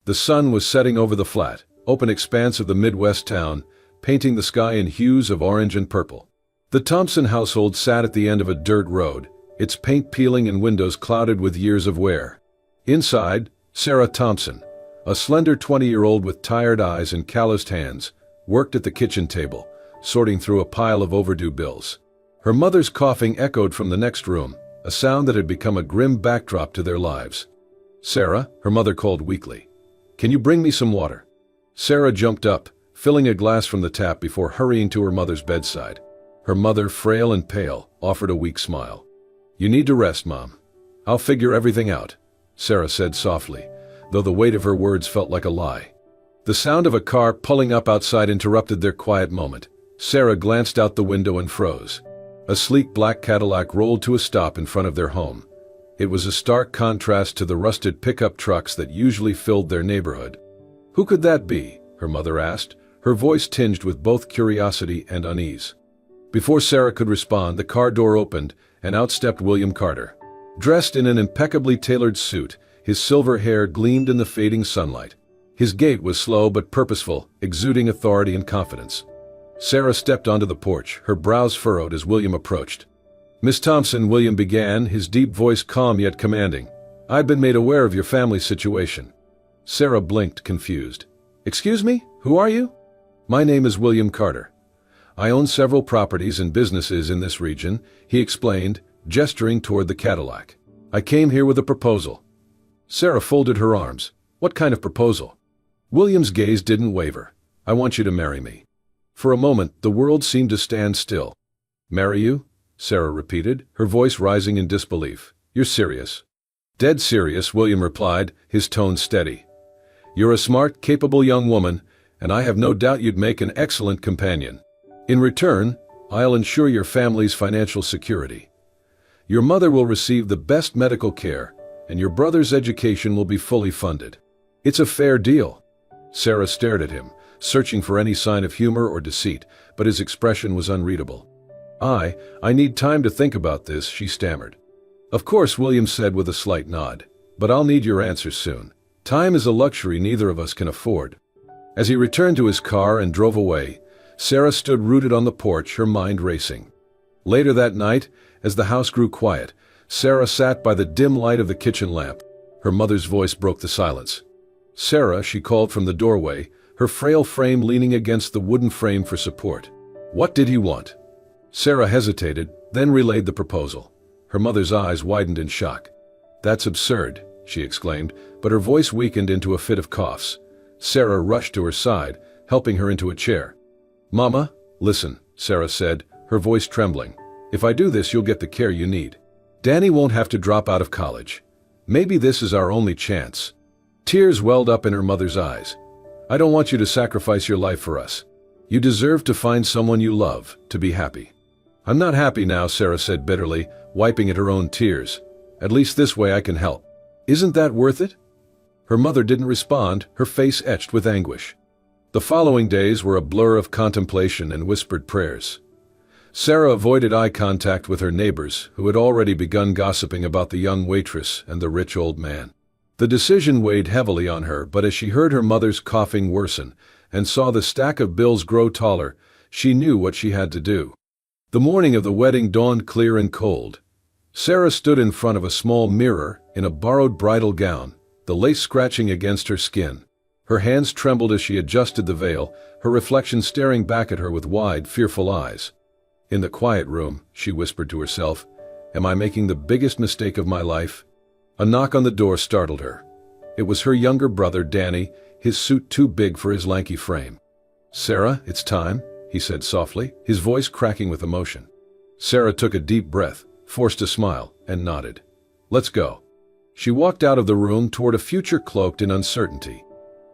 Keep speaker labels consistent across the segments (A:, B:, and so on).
A: The sun was setting over the flat, open expanse of the Midwest town, painting the sky in hues of orange and purple. The Thompson household sat at the end of a dirt road, its paint peeling and windows clouded with years of wear. Inside, Sarah Thompson, a slender 20-year-old with tired eyes and calloused hands, worked at the kitchen table, sorting through a pile of overdue bills. Her mother's coughing echoed from the next room, a sound that had become a grim backdrop to their lives. "Sarah," her mother called weakly, "can you bring me some water?" Sarah jumped up, filling a glass from the tap before hurrying to her mother's bedside. Her mother, frail and pale, offered a weak smile. "You need to rest, Mom. I'll figure everything out," Sarah said softly, though the weight of her words felt like a lie. The sound of a car pulling up outside interrupted their quiet moment. Sarah glanced out the window and froze. A sleek black Cadillac rolled to a stop in front of their home. It was a stark contrast to the rusted pickup trucks that usually filled their neighborhood. "Who could that be?" her mother asked, her voice tinged with both curiosity and unease. Before Sarah could respond, the car door opened, and out stepped William Carter. Dressed in an impeccably tailored suit, his silver hair gleamed in the fading sunlight. His gait was slow but purposeful, exuding authority and confidence. Sarah stepped onto the porch, her brows furrowed as William approached. "Miss Thompson," William began, his deep voice calm yet commanding, "I've been made aware of your family's situation." Sarah blinked, confused. "Excuse me? Who are you?" "My name is William Carter. I own several properties and businesses in this region," he explained, gesturing toward the Cadillac. "I came here with a proposal." Sarah folded her arms. "What kind of proposal?" William's gaze didn't waver. "I want you to marry me." For a moment, the world seemed to stand still. "Marry you?" Sarah repeated, her voice rising in disbelief. "You're serious?" "Dead serious," William replied, his tone steady. "You're a smart, capable young woman, and I have no doubt you'd make an excellent companion. In return, I'll ensure your family's financial security. Your mother will receive the best medical care, and your brother's education will be fully funded. It's a fair deal." Sarah stared at him, searching for any sign of humor or deceit, but his expression was unreadable. I need time to think about this," she stammered. "Of course," William said with a slight nod, "but I'll need your answers soon. Time is a luxury neither of us can afford." As he returned to his car and drove away, Sarah stood rooted on the porch, her mind racing. Later that night, as the house grew quiet, Sarah sat by the dim light of the kitchen lamp. Her mother's voice broke the silence. "Sarah," she called from the doorway, her frail frame leaning against the wooden frame for support. "What did he want?" Sarah hesitated, then relayed the proposal. Her mother's eyes widened in shock. "That's absurd," she exclaimed, but her voice weakened into a fit of coughs. Sarah rushed to her side, helping her into a chair. "Mama, listen," Sarah said, her voice trembling. "If I do this, you'll get the care you need. Danny won't have to drop out of college. Maybe this is our only chance." Tears welled up in her mother's eyes. "I don't want you to sacrifice your life for us. You deserve to find someone you love, to be happy." "I'm not happy now," Sarah said bitterly, wiping at her own tears. "At least this way I can help. Isn't that worth it?" Her mother didn't respond, her face etched with anguish. The following days were a blur of contemplation and whispered prayers. Sarah avoided eye contact with her neighbors, who had already begun gossiping about the young waitress and the rich old man. The decision weighed heavily on her, but as she heard her mother's coughing worsen and saw the stack of bills grow taller, she knew what she had to do. The morning of the wedding dawned clear and cold. Sarah stood in front of a small mirror in a borrowed bridal gown, the lace scratching against her skin. Her hands trembled as she adjusted the veil, her reflection staring back at her with wide, fearful eyes. In the quiet room, she whispered to herself, "Am I making the biggest mistake of my life?" A knock on the door startled her. It was her younger brother, Danny, his suit too big for his lanky frame. "Sarah, it's time," he said softly, his voice cracking with emotion. Sarah took a deep breath, forced a smile, and nodded. "Let's go." She walked out of the room toward a future cloaked in uncertainty.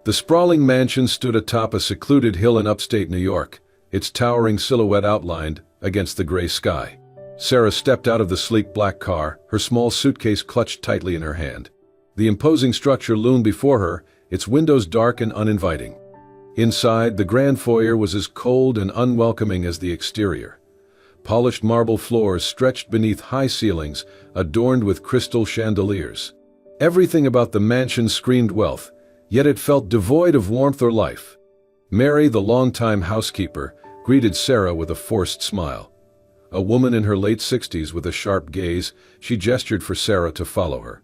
A: The sprawling mansion stood atop a secluded hill in upstate New York, its towering silhouette outlined against the gray sky. Sarah stepped out of the sleek black car, her small suitcase clutched tightly in her hand. The imposing structure loomed before her, its windows dark and uninviting. Inside, the grand foyer was as cold and unwelcoming as the exterior. Polished marble floors stretched beneath high ceilings, adorned with crystal chandeliers. Everything about the mansion screamed wealth, yet it felt devoid of warmth or life. Mary, the longtime housekeeper, greeted Sarah with a forced smile. A woman in her late 60s with a sharp gaze, she gestured for Sarah to follow her.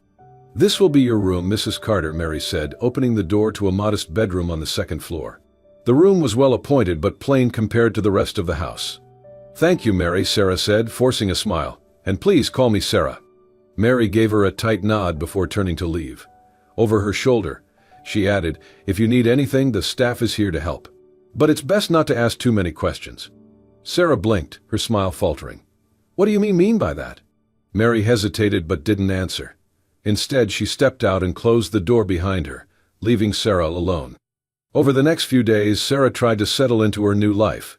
A: "This will be your room, Mrs. Carter," Mary said, opening the door to a modest bedroom on the second floor. The room was well appointed but plain compared to the rest of the house. "Thank you, Mary," Sarah said, forcing a smile. "And please call me Sarah." Mary gave her a tight nod before turning to leave. Over her shoulder, she added, "If you need anything, the staff is here to help. But it's best not to ask too many questions." Sarah blinked, her smile faltering. "What do you mean by that?" Mary hesitated but didn't answer. Instead, she stepped out and closed the door behind her, leaving Sarah alone. Over the next few days, Sarah tried to settle into her new life,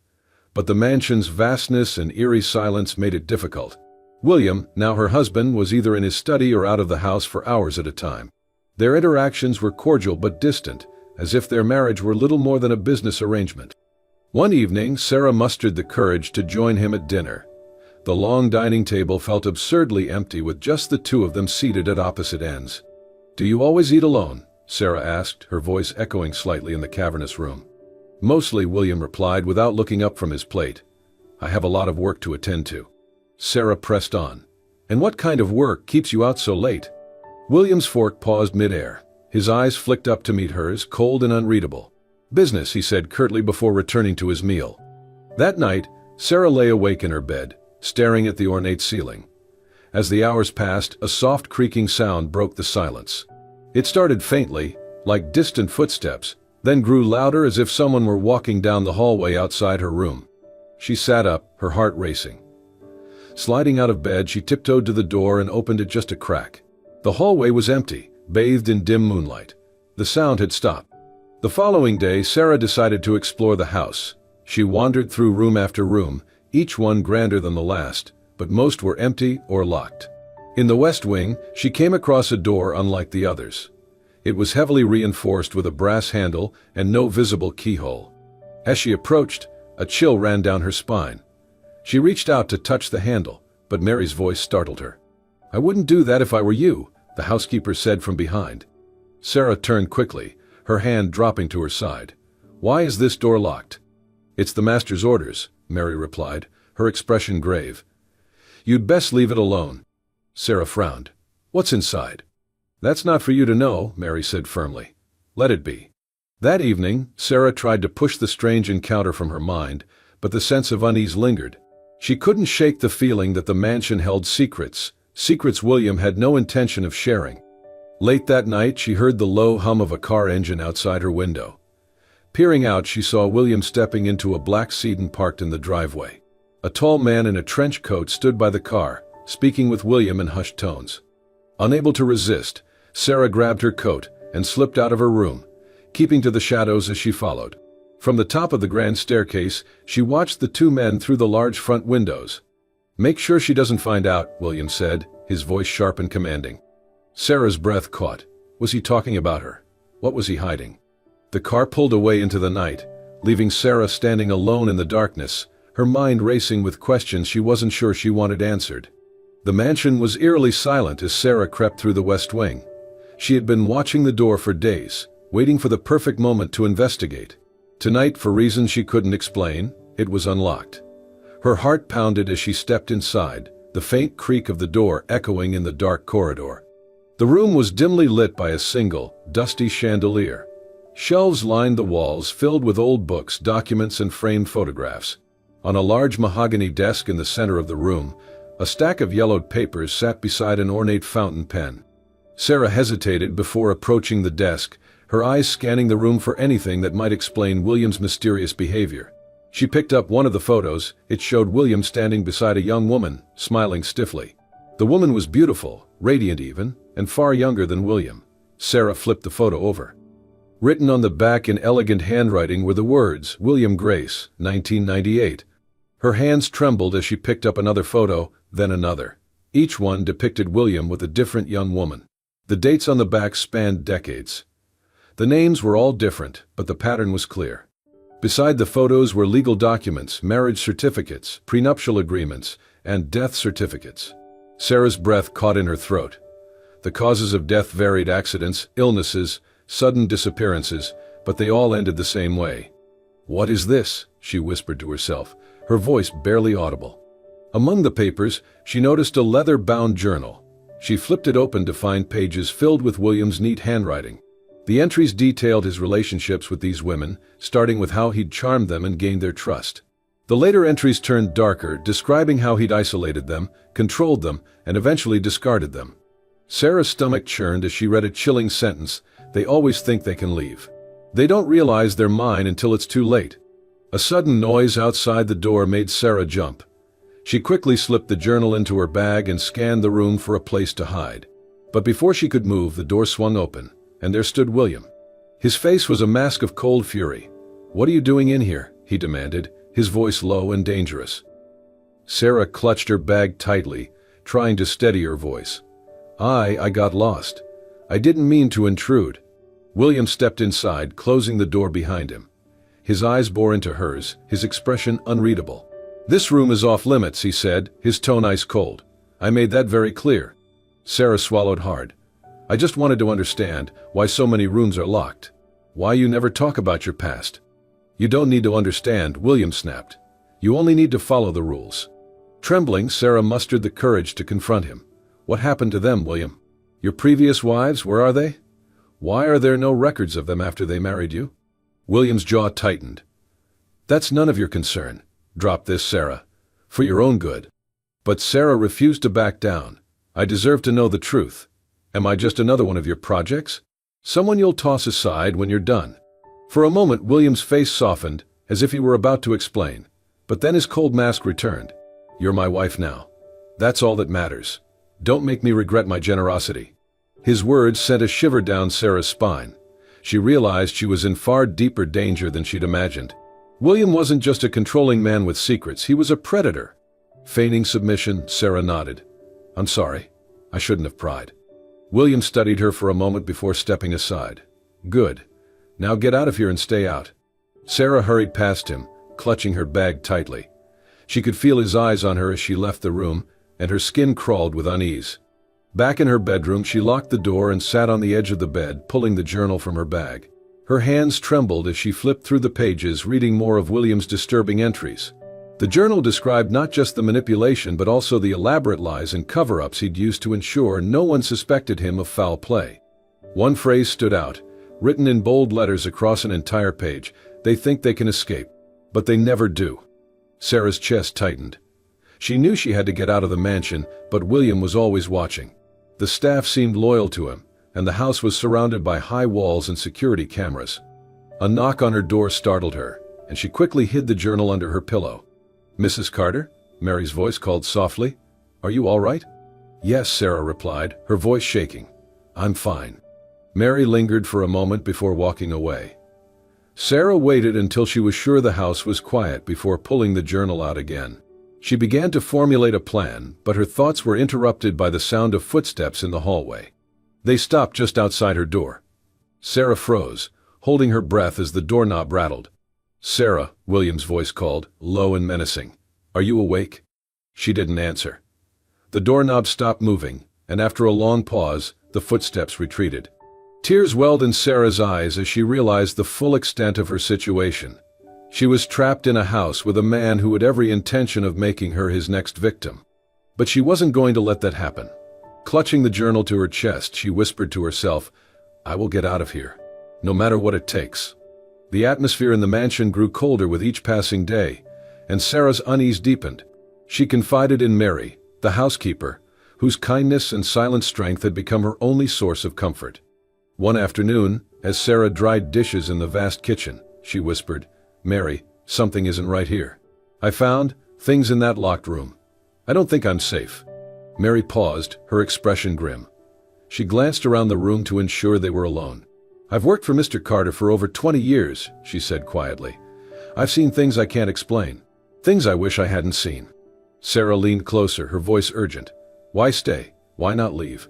A: but the mansion's vastness and eerie silence made it difficult. William, now her husband, was either in his study or out of the house for hours at a time. Their interactions were cordial but distant, as if their marriage were little more than a business arrangement. One evening, Sarah mustered the courage to join him at dinner. The long dining table felt absurdly empty with just the two of them seated at opposite ends. "Do you always eat alone?" Sarah asked, her voice echoing slightly in the cavernous room. "Mostly," William replied without looking up from his plate. "I have a lot of work to attend to." Sarah pressed on. "And what kind of work keeps you out so late?" William's fork paused mid-air. His eyes flicked up to meet hers, cold and unreadable. "Business," he said curtly before returning to his meal. That night, Sarah lay awake in her bed, staring at the ornate ceiling. As the hours passed, a soft creaking sound broke the silence. It started faintly, like distant footsteps, then grew louder as if someone were walking down the hallway outside her room. She sat up, her heart racing. Sliding out of bed, she tiptoed to the door and opened it just a crack. The hallway was empty, bathed in dim moonlight. The sound had stopped. The following day, Sarah decided to explore the house. She wandered through room after room, each one grander than the last, but most were empty or locked. In the west wing, she came across a door unlike the others. It was heavily reinforced with a brass handle and no visible keyhole. As she approached, a chill ran down her spine. She reached out to touch the handle, but Mary's voice startled her. "I wouldn't do that if I were you," the housekeeper said from behind. Sarah turned quickly, her hand dropping to her side. "Why is this door locked?" "It's the master's orders," Mary replied, her expression grave. "You'd best leave it alone." Sarah frowned. "What's inside?" "That's not for you to know," Mary said firmly. "Let it be." That evening, Sarah tried to push the strange encounter from her mind, but the sense of unease lingered. She couldn't shake the feeling that the mansion held secrets William had no intention of sharing. Late that night, she heard the low hum of a car engine outside her window. Peering out, she saw William stepping into a black sedan parked in the driveway. A tall man in a trench coat stood by the car, speaking with William in hushed tones. Unable to resist, Sarah grabbed her coat and slipped out of her room, keeping to the shadows as she followed. From the top of the grand staircase, she watched the two men through the large front windows. "Make sure she doesn't find out," William said, his voice sharp and commanding. Sarah's breath caught. Was he talking about her? What was he hiding? The car pulled away into the night, leaving Sarah standing alone in the darkness, her mind racing with questions she wasn't sure she wanted answered. The mansion was eerily silent as Sarah crept through the west wing. She had been watching the door for days, waiting for the perfect moment to investigate. Tonight, for reasons she couldn't explain, it was unlocked. Her heart pounded as she stepped inside, the faint creak of the door echoing in the dark corridor. The room was dimly lit by a single, dusty chandelier. Shelves lined the walls filled with old books, documents, and framed photographs. On a large mahogany desk in the center of the room, a stack of yellowed papers sat beside an ornate fountain pen. Sarah hesitated before approaching the desk, her eyes scanning the room for anything that might explain William's mysterious behavior. She picked up one of the photos. It showed William standing beside a young woman, smiling stiffly. The woman was beautiful, radiant even, and far younger than William. Sarah flipped the photo over. Written on the back in elegant handwriting were the words, "William Grace, 1998. Her hands trembled as she picked up another photo, then another. Each one depicted William with a different young woman. The dates on the back spanned decades. The names were all different, but the pattern was clear. Beside the photos were legal documents, marriage certificates, prenuptial agreements, and death certificates. Sarah's breath caught in her throat. The causes of death varied: accidents, illnesses, sudden disappearances, but they all ended the same way. "What is this?" she whispered to herself, her voice barely audible. Among the papers, she noticed a leather-bound journal. She flipped it open to find pages filled with William's neat handwriting. The entries detailed his relationships with these women, starting with how he'd charmed them and gained their trust. The later entries turned darker, describing how he'd isolated them, controlled them, and eventually discarded them. Sarah's stomach churned as she read a chilling sentence: "They always think they can leave. They don't realize they're mine until it's too late." A sudden noise outside the door made Sarah jump. She quickly slipped the journal into her bag and scanned the room for a place to hide. But before she could move, the door swung open, and there stood William. His face was a mask of cold fury. "What are you doing in here?" he demanded, his voice low and dangerous. Sarah clutched her bag tightly, trying to steady her voice. I got lost. I didn't mean to intrude." William stepped inside, closing the door behind him. His eyes bore into hers, his expression unreadable. "This room is off limits," he said, his tone ice cold. "I made that very clear." Sarah swallowed hard. "I just wanted to understand why so many rooms are locked. Why you never talk about your past." "You don't need to understand," William snapped. "You only need to follow the rules." Trembling, Sarah mustered the courage to confront him. "What happened to them, William? Your previous wives, where are they? Why are there no records of them after they married you?" William's jaw tightened. "That's none of your concern. Drop this, Sarah. For your own good." But Sarah refused to back down. "I deserve to know the truth. Am I just another one of your projects? Someone you'll toss aside when you're done?" For a moment, William's face softened, as if he were about to explain. But then his cold mask returned. "You're my wife now. That's all that matters. Don't make me regret my generosity." His words sent a shiver down Sarah's spine. She realized she was in far deeper danger than she'd imagined. William wasn't just a controlling man with secrets, he was a predator. Feigning submission, Sarah nodded. "I'm sorry. I shouldn't have pried." William studied her for a moment before stepping aside. "Good. Now get out of here and stay out." Sarah hurried past him, clutching her bag tightly. She could feel his eyes on her as she left the room, and her skin crawled with unease. Back in her bedroom, she locked the door and sat on the edge of the bed, pulling the journal from her bag. Her hands trembled as she flipped through the pages, reading more of William's disturbing entries. The journal described not just the manipulation but also the elaborate lies and cover-ups he'd used to ensure no one suspected him of foul play. One phrase stood out, written in bold letters across an entire page: "They think they can escape, but they never do." Sarah's chest tightened. She knew she had to get out of the mansion, but William was always watching. The staff seemed loyal to him, and the house was surrounded by high walls and security cameras. A knock on her door startled her, and she quickly hid the journal under her pillow. "Mrs. Carter?" Mary's voice called softly. "Are you all right?" "Yes," Sarah replied, her voice shaking. "I'm fine." Mary lingered for a moment before walking away. Sarah waited until she was sure the house was quiet before pulling the journal out again. She began to formulate a plan, but her thoughts were interrupted by the sound of footsteps in the hallway. They stopped just outside her door. Sarah froze, holding her breath as the doorknob rattled. "Sarah," William's voice called, low and menacing. "Are you awake?" She didn't answer. The doorknob stopped moving, and after a long pause, the footsteps retreated. Tears welled in Sarah's eyes as she realized the full extent of her situation. She was trapped in a house with a man who had every intention of making her his next victim. But she wasn't going to let that happen. Clutching the journal to her chest, she whispered to herself, "I will get out of here, no matter what it takes." The atmosphere in the mansion grew colder with each passing day, and Sarah's unease deepened. She confided in Mary, the housekeeper, whose kindness and silent strength had become her only source of comfort. One afternoon, as Sarah dried dishes in the vast kitchen, she whispered, "Mary, something isn't right here. I found things in that locked room. I don't think I'm safe." Mary paused, her expression grim. She glanced around the room to ensure they were alone. "I've worked for Mr. Carter for over 20 years, she said quietly. "I've seen things I can't explain. Things I wish I hadn't seen." Sarah leaned closer, her voice urgent. "Why stay? Why not leave?"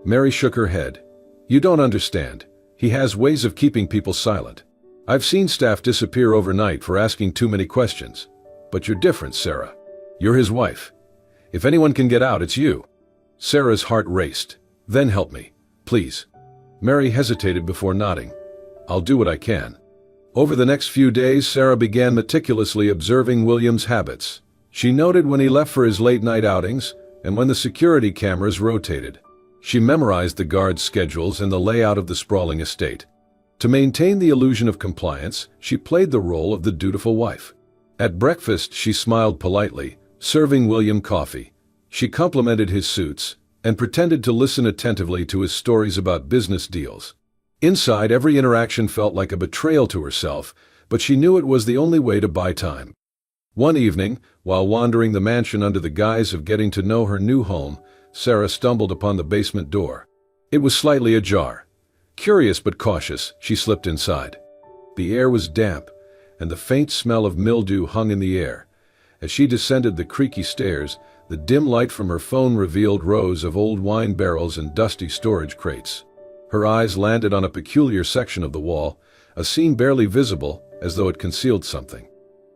A: Mary shook her head. "You don't understand. He has ways of keeping people silent. I've seen staff disappear overnight for asking too many questions. But you're different, Sarah. You're his wife. If anyone can get out, it's you." Sarah's heart raced. "Then help me, please." Mary hesitated before nodding. "I'll do what I can." Over the next few days, Sarah began meticulously observing William's habits. She noted when he left for his late-night outings and when the security cameras rotated. She memorized the guards' schedules and the layout of the sprawling estate. To maintain the illusion of compliance, she played the role of the dutiful wife. At breakfast, she smiled politely, serving William coffee. She complimented his suits and pretended to listen attentively to his stories about business deals. Inside, every interaction felt like a betrayal to herself, but she knew it was the only way to buy time. One evening, while wandering the mansion under the guise of getting to know her new home, Sarah stumbled upon the basement door. It was slightly ajar. Curious but cautious, she slipped inside. The air was damp, and the faint smell of mildew hung in the air. As she descended the creaky stairs, the dim light from her phone revealed rows of old wine barrels and dusty storage crates. Her eyes landed on a peculiar section of the wall, a seam barely visible, as though it concealed something.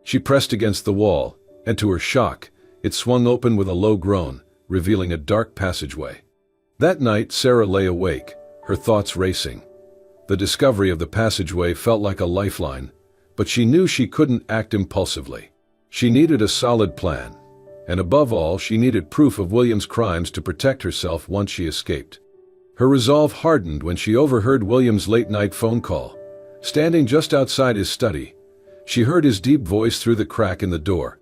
A: She pressed against the wall, and to her shock, it swung open with a low groan, revealing a dark passageway. That night, Sarah lay awake, her thoughts racing. The discovery of the passageway felt like a lifeline, but she knew she couldn't act impulsively. She needed a solid plan, and above all, she needed proof of William's crimes to protect herself once she escaped. Her resolve hardened when she overheard William's late-night phone call. Standing just outside his study, she heard his deep voice through the crack in the door.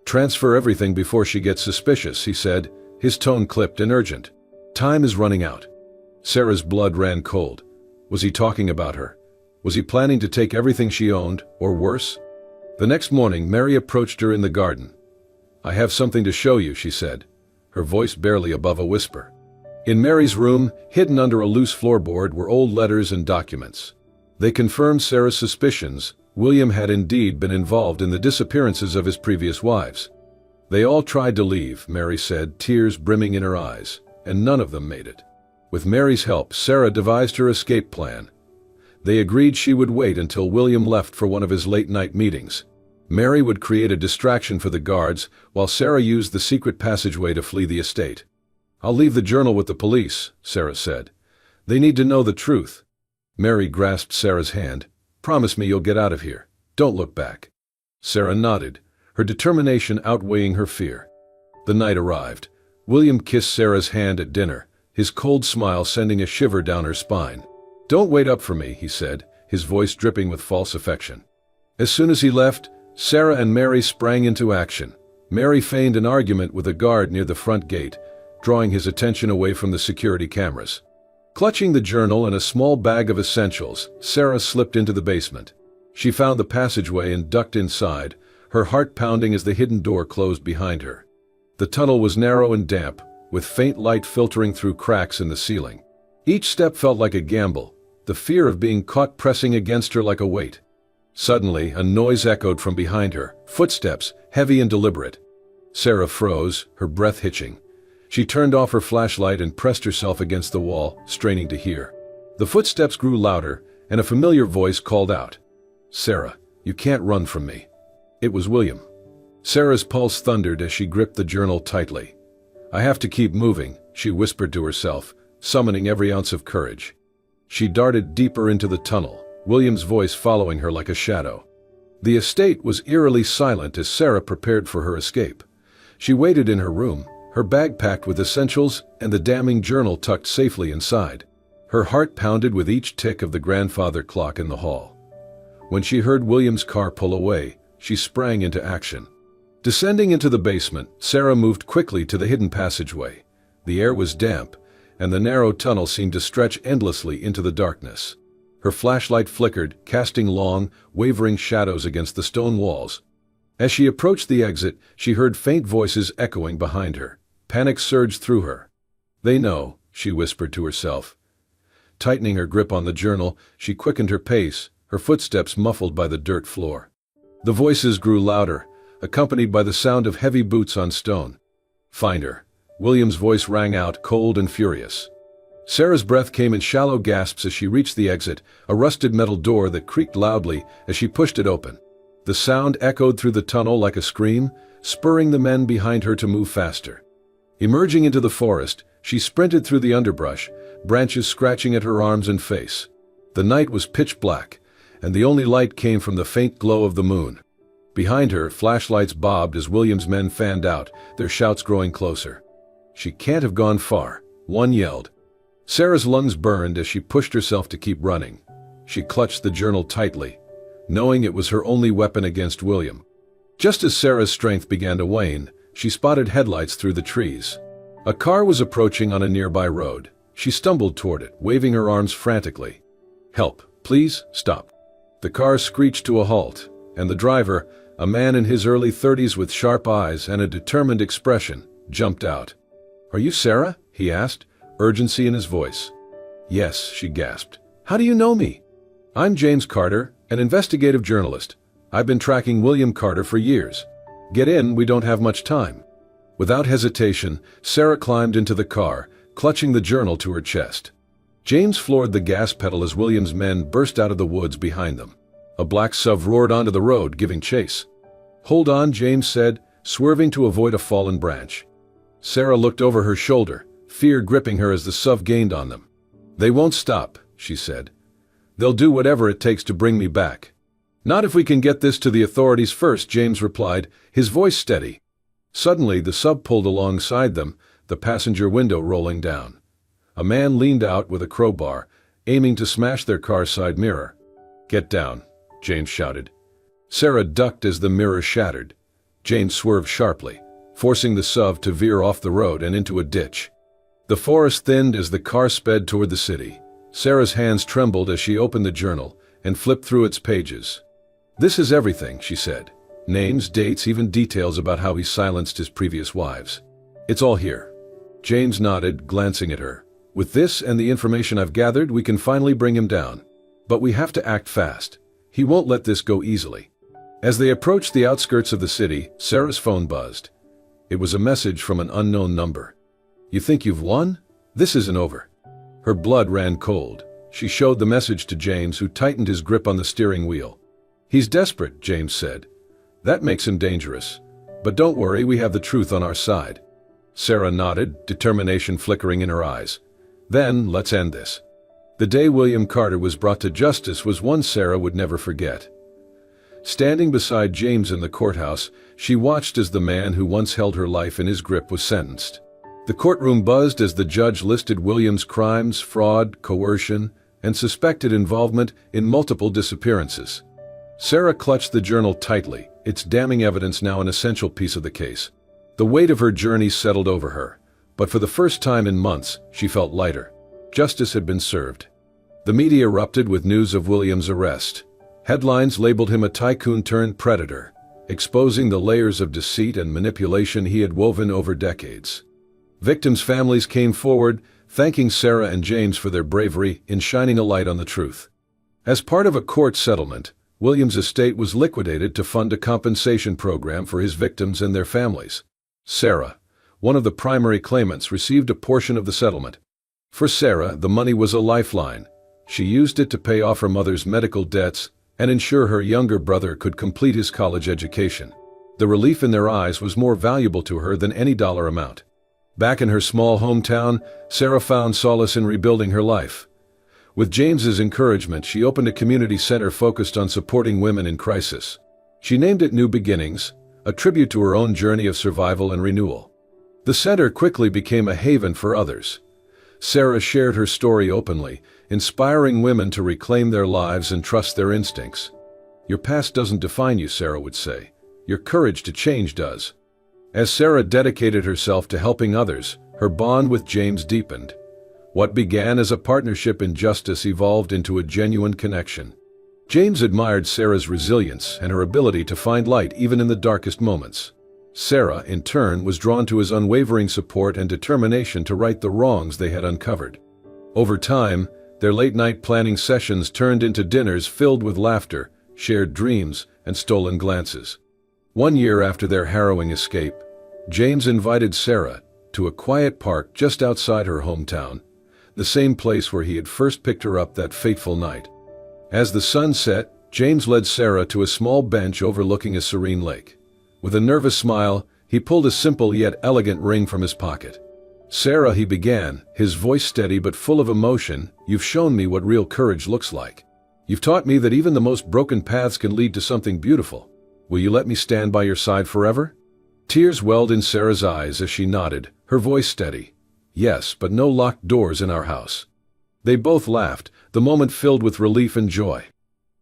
A: "Transfer everything before she gets suspicious," he said, his tone clipped and urgent. "Time is running out." Sarah's blood ran cold. Was he talking about her? Was he planning to take everything she owned, or worse? The next morning, Mary approached her in the garden. "I have something to show you," she said, her voice barely above a whisper. In Mary's room, hidden under a loose floorboard, were old letters and documents. They confirmed Sarah's suspicions. William had indeed been involved in the disappearances of his previous wives. "They all tried to leave," Mary said, tears brimming in her eyes, "and none of them made it." With Mary's help, Sarah devised her escape plan. They agreed she would wait until William left for one of his late-night meetings. Mary would create a distraction for the guards, while Sarah used the secret passageway to flee the estate. "I'll leave the journal with the police," Sarah said. "They need to know the truth." Mary grasped Sarah's hand. "Promise me you'll get out of here. Don't look back." Sarah nodded, her determination outweighing her fear. The night arrived. William kissed Sarah's hand at dinner, his cold smile sending a shiver down her spine. "Don't wait up for me," he said, his voice dripping with false affection. As soon as he left, Sarah and Mary sprang into action. Mary feigned an argument with a guard near the front gate, drawing his attention away from the security cameras. Clutching the journal and a small bag of essentials, Sarah slipped into the basement. She found the passageway and ducked inside, her heart pounding as the hidden door closed behind her. The tunnel was narrow and damp, with faint light filtering through cracks in the ceiling. Each step felt like a gamble, the fear of being caught pressing against her like a weight. Suddenly, a noise echoed from behind her, footsteps, heavy and deliberate. Sarah froze, her breath hitching. She turned off her flashlight and pressed herself against the wall, straining to hear. The footsteps grew louder, and a familiar voice called out, "Sarah, you can't run from me." It was William. Sarah's pulse thundered as she gripped the journal tightly. "I have to keep moving," she whispered to herself, summoning every ounce of courage. She darted deeper into the tunnel, William's voice following her like a shadow. The estate was eerily silent as Sarah prepared for her escape. She waited in her room, her bag packed with essentials and the damning journal tucked safely inside. Her heart pounded with each tick of the grandfather clock in the hall. When she heard William's car pull away, she sprang into action. Descending into the basement, Sarah moved quickly to the hidden passageway. The air was damp, and the narrow tunnel seemed to stretch endlessly into the darkness. Her flashlight flickered, casting long, wavering shadows against the stone walls. As she approached the exit, she heard faint voices echoing behind her. Panic surged through her. "They know," she whispered to herself. Tightening her grip on the journal, she quickened her pace, her footsteps muffled by the dirt floor. The voices grew louder, accompanied by the sound of heavy boots on stone. "Find her." William's voice rang out, cold and furious. Sarah's breath came in shallow gasps as she reached the exit, a rusted metal door that creaked loudly as she pushed it open. The sound echoed through the tunnel like a scream, spurring the men behind her to move faster. Emerging into the forest, she sprinted through the underbrush, branches scratching at her arms and face. The night was pitch black, and the only light came from the faint glow of the moon. Behind her, flashlights bobbed as William's men fanned out, their shouts growing closer. "She can't have gone far," one yelled. Sarah's lungs burned as she pushed herself to keep running. She clutched the journal tightly, knowing it was her only weapon against William. Just as Sarah's strength began to wane, she spotted headlights through the trees. A car was approaching on a nearby road. She stumbled toward it, waving her arms frantically. "Help, please, stop." The car screeched to a halt, and the driver, a man in his early 30s with sharp eyes and a determined expression, jumped out. "Are you Sarah?" he asked, urgency in his voice. "Yes," she gasped. "How do you know me?" "I'm James Carter, an investigative journalist. I've been tracking William Carter for years. Get in, we don't have much time." Without hesitation, Sarah climbed into the car, clutching the journal to her chest. James floored the gas pedal as William's men burst out of the woods behind them. A black SUV roared onto the road, giving chase. "Hold on," James said, swerving to avoid a fallen branch. Sarah looked over her shoulder, fear gripping her as the SUV gained on them. "They won't stop," she said. "They'll do whatever it takes to bring me back." "Not if we can get this to the authorities first," James replied, his voice steady. Suddenly, the SUV pulled alongside them, the passenger window rolling down. A man leaned out with a crowbar, aiming to smash their car's side mirror. "Get down," James shouted. Sarah ducked as the mirror shattered. James swerved sharply, forcing the SUV to veer off the road and into a ditch. The forest thinned as the car sped toward the city. Sarah's hands trembled as she opened the journal and flipped through its pages. "This is everything," she said. "Names, dates, even details about how he silenced his previous wives. It's all here." James nodded, glancing at her. "With this and the information I've gathered, we can finally bring him down. But we have to act fast. He won't let this go easily." As they approached the outskirts of the city, Sarah's phone buzzed. It was a message from an unknown number. "You think you've won? This isn't over." Her blood ran cold. She showed the message to James, who tightened his grip on the steering wheel. "He's desperate," James said. "That makes him dangerous. But don't worry, we have the truth on our side." Sarah nodded, determination flickering in her eyes. "Then, let's end this." The day William Carter was brought to justice was one Sarah would never forget. Standing beside James in the courthouse, she watched as the man who once held her life in his grip was sentenced. The courtroom buzzed as the judge listed William's crimes, fraud, coercion, and suspected involvement in multiple disappearances. Sarah clutched the journal tightly, its damning evidence now an essential piece of the case. The weight of her journey settled over her, but for the first time in months, she felt lighter. Justice had been served. The media erupted with news of William's arrest. Headlines labeled him a tycoon-turned-predator, exposing the layers of deceit and manipulation he had woven over decades. Victims' families came forward, thanking Sarah and James for their bravery in shining a light on the truth. As part of a court settlement, William's estate was liquidated to fund a compensation program for his victims and their families. Sarah, one of the primary claimants, received a portion of the settlement. For Sarah, the money was a lifeline. She used it to pay off her mother's medical debts and ensure her younger brother could complete his college education. The relief in their eyes was more valuable to her than any dollar amount. Back in her small hometown, Sarah found solace in rebuilding her life. With James's encouragement, she opened a community center focused on supporting women in crisis. She named it New Beginnings, a tribute to her own journey of survival and renewal. The center quickly became a haven for others. Sarah shared her story openly, inspiring women to reclaim their lives and trust their instincts. "Your past doesn't define you," Sarah would say. "Your courage to change does." As Sarah dedicated herself to helping others, her bond with James deepened. What began as a partnership in justice evolved into a genuine connection. James admired Sarah's resilience and her ability to find light even in the darkest moments. Sarah, in turn, was drawn to his unwavering support and determination to right the wrongs they had uncovered. Over time, their late-night planning sessions turned into dinners filled with laughter, shared dreams, and stolen glances. One year after their harrowing escape, James invited Sarah to a quiet park just outside her hometown, the same place where he had first picked her up that fateful night. As the sun set, James led Sarah to a small bench overlooking a serene lake. With a nervous smile, he pulled a simple yet elegant ring from his pocket. "Sarah," he began, his voice steady but full of emotion, "you've shown me what real courage looks like. You've taught me that even the most broken paths can lead to something beautiful. Will you let me stand by your side forever?" Tears welled in Sarah's eyes as she nodded, her voice steady. "Yes, but no locked doors in our house." They both laughed, the moment filled with relief and joy.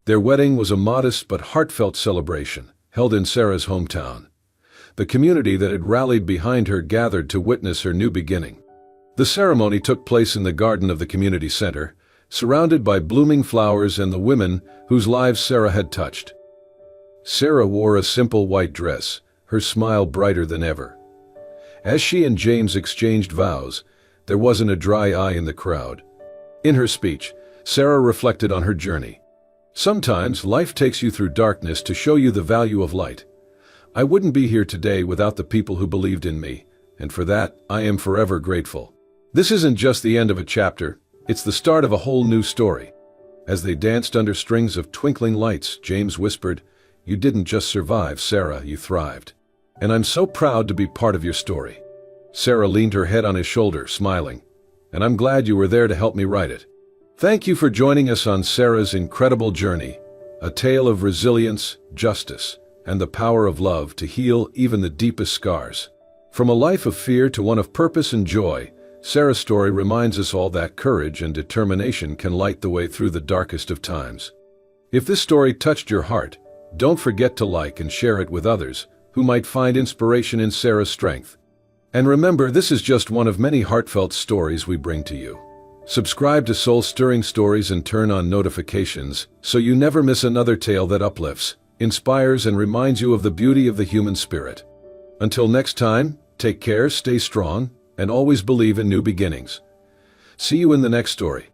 A: Their wedding was a modest but heartfelt celebration, held in Sarah's hometown. The community that had rallied behind her gathered to witness her new beginning. The ceremony took place in the garden of the community center, surrounded by blooming flowers and the women whose lives Sarah had touched. Sarah wore a simple white dress, her smile brighter than ever. As she and James exchanged vows, there wasn't a dry eye in the crowd. In her speech, Sarah reflected on her journey. "Sometimes life takes you through darkness to show you the value of light. I wouldn't be here today without the people who believed in me, and for that, I am forever grateful." This isn't just the end of a chapter, it's the start of a whole new story. As they danced under strings of twinkling lights, James whispered, "You didn't just survive, Sarah, you thrived. And I'm so proud to be part of your story." Sarah leaned her head on his shoulder, smiling. "And I'm glad you were there to help me write it." Thank you for joining us on Sarah's incredible journey, a tale of resilience, justice, and the power of love to heal even the deepest scars. From a life of fear to one of purpose and joy, Sarah's story reminds us all that courage and determination can light the way through the darkest of times. If this story touched your heart, don't forget to like and share it with others who might find inspiration in Sarah's strength. And remember, this is just one of many heartfelt stories we bring to you. Subscribe to Soul-Stirring Stories and turn on notifications so you never miss another tale that uplifts, inspires, and reminds you of the beauty of the human spirit. Until next time, take care, stay strong, and always believe in new beginnings. See you in the next story.